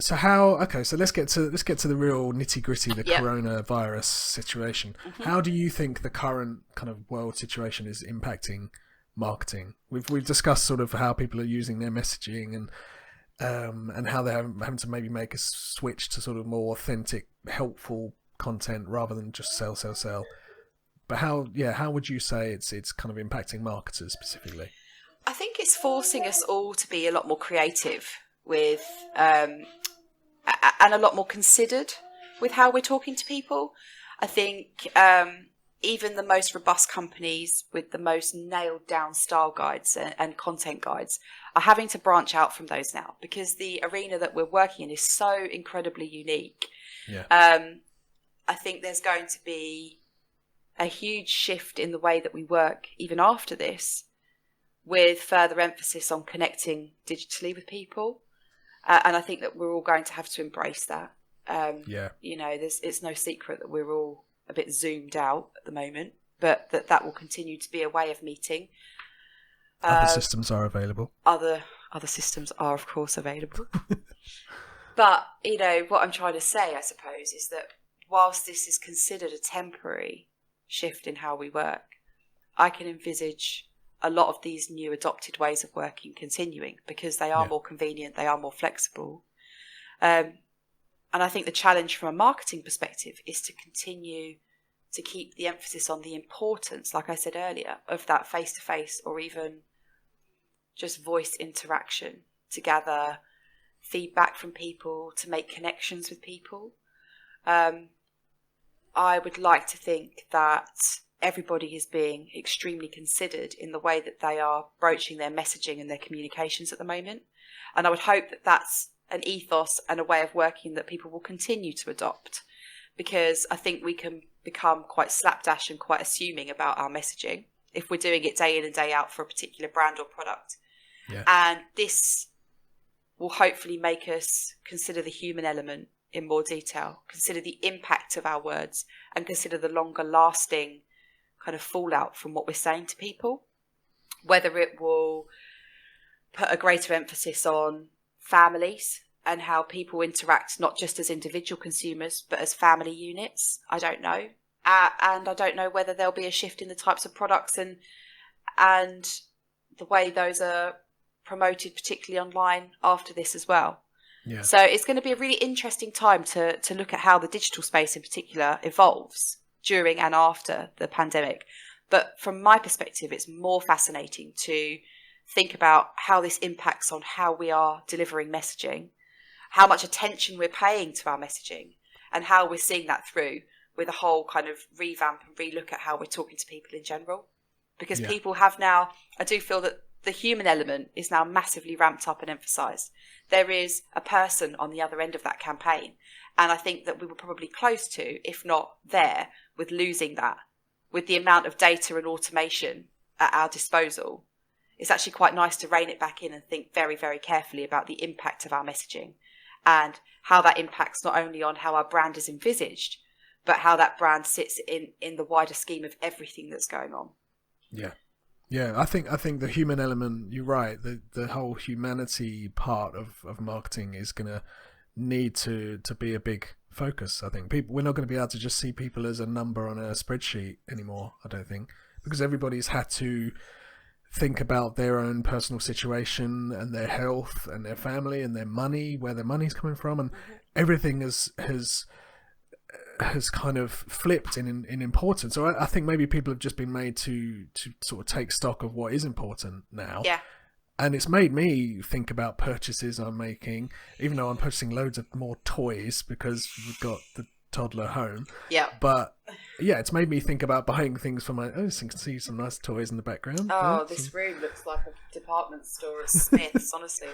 So how? Okay, so let's get to the real nitty gritty, the Yep. coronavirus situation. How do you think the current kind of world situation is impacting marketing? We've discussed sort of how people are using their messaging and how they're having to maybe make a switch to sort of more authentic, helpful content rather than just sell, sell, sell. But how would you say it's kind of impacting marketers specifically? I think it's forcing us all to be a lot more creative with, and a lot more considered with how we're talking to people. I think even the most robust companies with the most nailed down style guides and content guides are having to branch out from those now, because the arena that we're working in is so incredibly unique. Yeah. I think there's going to be a huge shift in the way that we work even after this, with further emphasis on connecting digitally with people. And I think that we're all going to have to embrace that. Yeah. You know, it's no secret that we're all a bit zoomed out at the moment, but that will continue to be a way of meeting. Other systems are available. Other systems are, of course, available. But, you know, what I'm trying to say, I suppose, is that whilst this is considered a temporary shift in how we work, I can envisage a lot of these new adopted ways of working continuing, because they are more convenient, they are more flexible. And I think the challenge from a marketing perspective is to continue to keep the emphasis on the importance, like I said earlier, of that face-to-face or even just voice interaction, to gather feedback from people, to make connections with people. I would like to think that everybody is being extremely considered in the way that they are broaching their messaging and their communications at the moment. And I would hope that that's an ethos and a way of working that people will continue to adopt, because I think we can become quite slapdash and quite assuming about our messaging if we're doing it day in and day out for a particular brand or product. Yeah. And this will hopefully make us consider the human element in more detail, consider the impact of our words, and consider the longer lasting kind of fallout from what we're saying to people. Whether it will put a greater emphasis on families and how people interact, not just as individual consumers, but as family units, I don't know. And I don't know whether there'll be a shift in the types of products and the way those are promoted, particularly online, after this as well. Yeah. So it's going to be a really interesting time to look at how the digital space in particular evolves during and after the pandemic. But from my perspective, it's more fascinating to think about how this impacts on how we are delivering messaging, how much attention we're paying to our messaging, and how we're seeing that through with a whole kind of revamp and relook at how we're talking to people in general. Because people have now, I do feel that the human element is now massively ramped up and emphasised. There is a person on the other end of that campaign. And I think that we were probably close to, if not there, with losing that. With the amount of data and automation at our disposal, it's actually quite nice to rein it back in and think very, very carefully about the impact of our messaging and how that impacts not only on how our brand is envisaged, but how that brand sits in the wider scheme of everything that's going on. Yeah. Yeah, I think the human element, you're right, the whole humanity part of marketing is going to need to be a big focus. I think we're not going to be able to just see people as a number on a spreadsheet anymore, I don't think, because everybody's had to think about their own personal situation and their health and their family and their money, where their money's coming from, and everything has kind of flipped in importance. So I think maybe people have just been made to sort of take stock of what is important now. Yeah. And it's made me think about purchases I'm making, even though I'm purchasing loads of more toys because we've got the toddler home. Yeah. But yeah, it's made me think about buying things for I can see some nice toys in the background. Oh, this room looks like a department store at Smith's, honestly.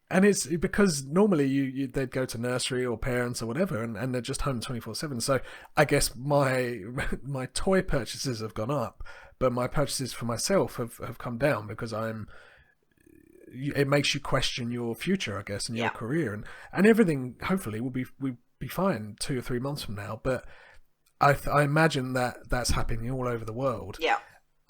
And it's because normally they'd go to nursery or parents or whatever, and they're just home 24/7. So I guess my toy purchases have gone up, but my purchases for myself have come down because it makes you question your future, I guess, and your career, and everything. Hopefully, will be fine 2 or 3 months from now. But I imagine that's happening all over the world. Yeah.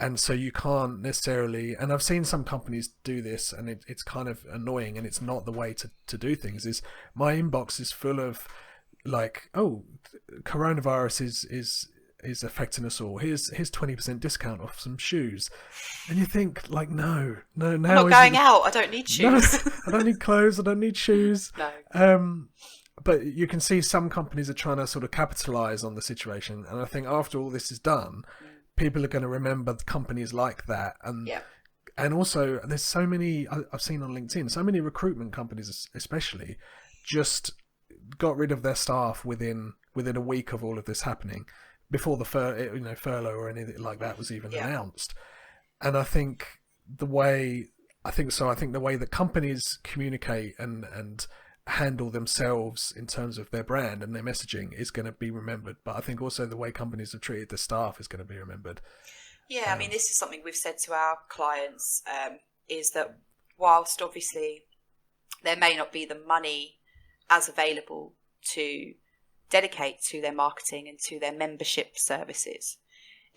And so you can't necessarily, and I've seen some companies do this, and it's kind of annoying, and it's not the way to do things. Is my inbox is full of like, oh, coronavirus is affecting us all. Here's 20% discount off some shoes, and you think like, no, now I'm not going out. I don't need no, shoes. I don't need clothes. I don't need shoes. No. But you can see some companies are trying to sort of capitalize on the situation, and I think after all this is done, people are going to remember companies like that, and also there's so many I've seen on LinkedIn, so many recruitment companies especially just got rid of their staff within a week of all of this happening, before the furlough or anything like that was even announced. And I think the way that companies communicate and handle themselves in terms of their brand and their messaging is going to be remembered. But I think also the way companies have treated the staff is going to be remembered. Yeah, I mean, this is something we've said to our clients, is that whilst obviously there may not be the money as available to dedicate to their marketing and to their membership services,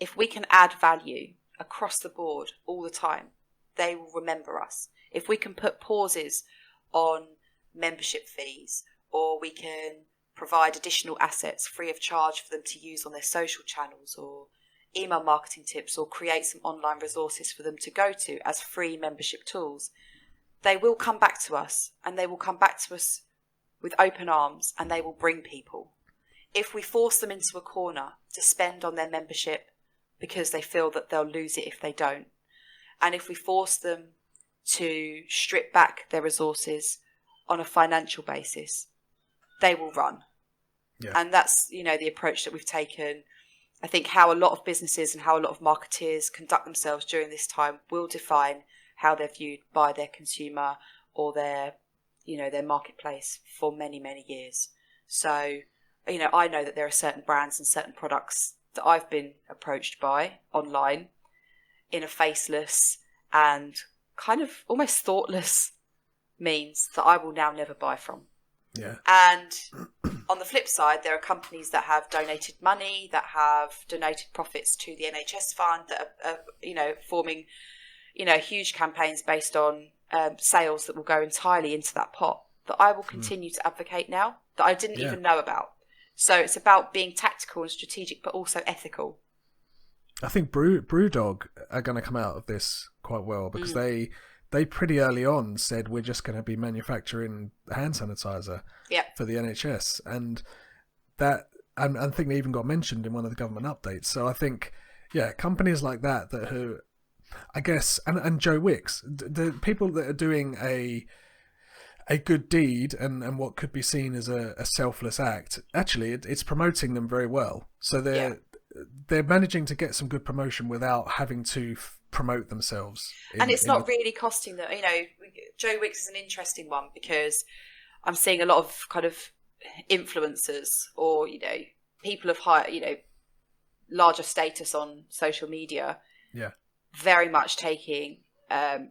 if we can add value across the board all the time, they will remember us. If we can put pauses on membership fees, or we can provide additional assets free of charge for them to use on their social channels, or email marketing tips, or create some online resources for them to go to as free membership tools, they will come back to us, and they will come back to us with open arms, and they will bring people. If we force them into a corner to spend on their membership because they feel that they'll lose it if they don't, and if we force them to strip back their resources on a financial basis, they will run. Yeah. And that's, the approach that we've taken. I think how a lot of businesses and how a lot of marketeers conduct themselves during this time will define how they're viewed by their consumer or their marketplace for many, many years. So, I know that there are certain brands and certain products that I've been approached by online in a faceless and kind of almost thoughtless means that I will now never buy from. Yeah. And on the flip side, there are companies that have donated money, that have donated profits to the NHS fund, that are forming, huge campaigns based on sales that will go entirely into that pot, that I will continue to advocate now, that I didn't even know about. So it's about being tactical and strategic, but also ethical. I think Brewdog are going to come out of this quite well, because they pretty early on said we're just going to be manufacturing hand sanitizer for the NHS, and that I think they even got mentioned in one of the government updates. So I think companies like that who, I guess, and Joe Wicks, the people that are doing a good deed and what could be seen as a selfless act, actually it's promoting them very well. So they're managing to get some good promotion without having to promote themselves. And it's not really costing them. Joe Wicks is an interesting one, because I'm seeing a lot of kind of influencers or, people of higher, larger status on social media. Yeah. Very much taking, and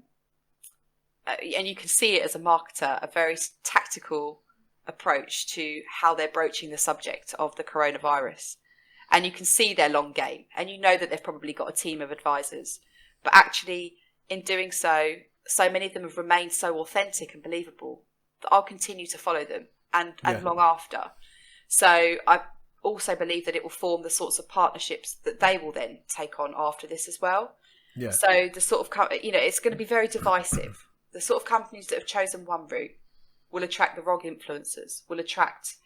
you can see it as a marketer, a very tactical approach to how they're broaching the subject of the coronavirus. And you can see their long game, and that they've probably got a team of advisors. But actually, in doing so, so many of them have remained so authentic and believable that I'll continue to follow them and long after. So I also believe that it will form the sorts of partnerships that they will then take on after this as well. Yeah. So the sort of, it's going to be very divisive. The sort of companies that have chosen one route will attract the wrong influencers, will attract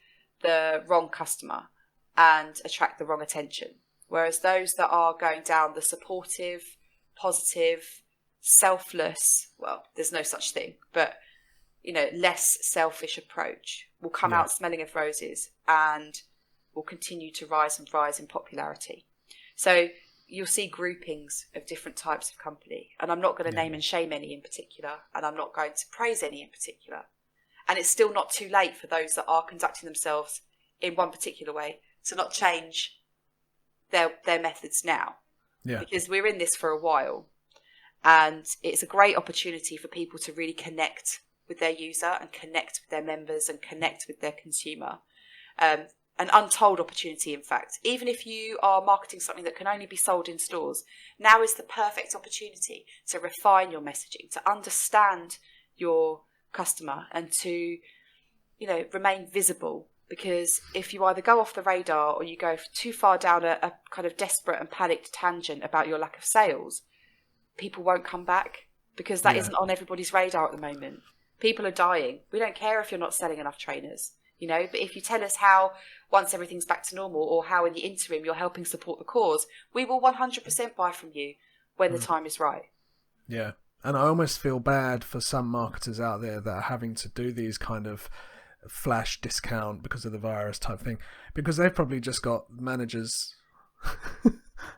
the wrong customer, and attract the wrong attention. Whereas those that are going down the supportive, positive, selfless, well, there's no such thing, but, less selfish approach will come out smelling of roses and will continue to rise in popularity. So you'll see groupings of different types of company, and I'm not going to name and shame any in particular, and I'm not going to praise any in particular. And it's still not too late for those that are conducting themselves in one particular way to not change their methods now. Yeah. Because we're in this for a while, and it's a great opportunity for people to really connect with their user and connect with their members and connect with their consumer. And an untold opportunity, in fact. Even if you are marketing something that can only be sold in stores, now is the perfect opportunity to refine your messaging, to understand your customer, and to, remain visible. Because if you either go off the radar or you go too far down a kind of desperate and panicked tangent about your lack of sales, people won't come back, because that isn't on everybody's radar at the moment. People are dying. We don't care if you're not selling enough trainers, but if you tell us how, once everything's back to normal, or how in the interim you're helping support the cause, we will 100% buy from you when the time is right. Yeah. And I almost feel bad for some marketers out there that are having to do these kind of flash discount because of the virus type thing, because they've probably just got managers.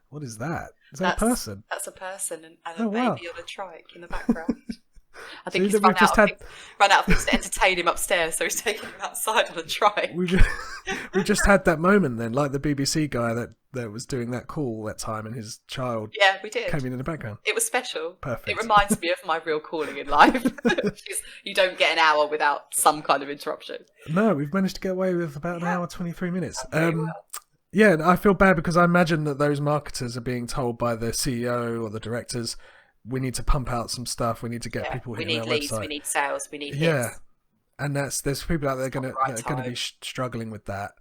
What is that? Is that a person? That's a person, and a wow. baby on a trike in the background. I think So he's run out of things to entertain him upstairs, so he's taking him outside on a trike. We just had that moment then, like the BBC guy that was doing that call that time, and his child we did. came in the background. It was special. Perfect. It reminds me of my real calling in life. You don't get an hour without some kind of interruption. No, we've managed to get away with about an hour, 23 minutes. Well. Yeah, I feel bad because I imagine that those marketers are being told by the CEO or the directors, we need to pump out some stuff. We need to get people hitting our leads, website. we need sales, we need hits. Yeah, and there's people out there that are going to be struggling with that.